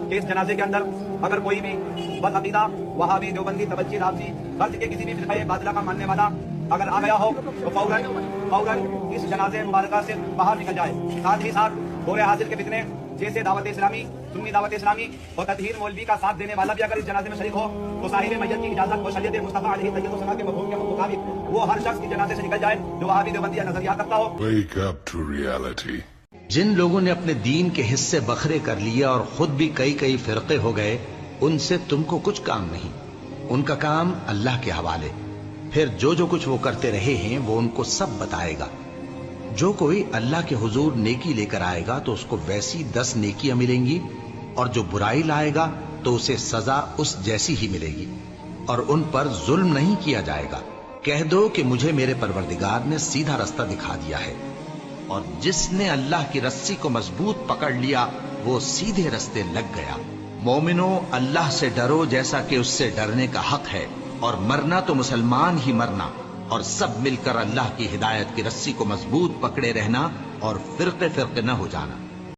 کہ اس جنازے کے اندر اگر کوئی بھی بدعقیدہ وہابی دیوبندی تبجی رافضی فرض کے کسی بھی فرقہ باطلہ کا ماننے والا اگر آ گیا ہو تو فوراً اس جنازے مبارکہ سے باہر نکل جائے. ساتھ ہی ساتھ دور حاضر کے فتنے جیسے دعوت اسلامی، سنی دعوت اسلامی اور تطہیر مولوی کا ساتھ دینے والا بھی اگر اس جنازے میں شریک ہو تو صاحب میت کی اجازت اور شریعت مصطفیٰ علیہ طیب و سنا کے مفہوم کے مطابق وہ ہر شخص کی جنازے سے نکل جائے جو وہابی دیوبندی نظریات رکھتا ہو. Wake up to reality. جن لوگوں نے اپنے دین کے حصے بکھرے کر لیے اور خود بھی کئی فرقے ہو گئے، ان سے تم کو کچھ کام نہیں. ان کا کام اللہ کے حوالے. پھر جو کچھ وہ کرتے رہے ہیں وہ ان کو سب بتائے گا. جو کوئی اللہ کے حضور نیکی لے کر آئے گا تو اس کو ویسی 10 نیکیاں ملیں گی، اور جو برائی لائے گا تو اسے سزا اس جیسی ہی ملے گی، اور ان پر ظلم نہیں کیا جائے گا. کہہ دو کہ مجھے میرے پروردگار نے سیدھا رستہ دکھا دیا ہے، اور جس نے اللہ کی رسی کو مضبوط پکڑ لیا وہ سیدھے رستے لگ گیا. مومنو، اللہ سے ڈرو جیسا کہ اس سے ڈرنے کا حق ہے، اور مرنا تو مسلمان ہی مرنا، اور سب مل کر اللہ کی ہدایت کی رسی کو مضبوط پکڑے رہنا اور فرقے نہ ہو جانا.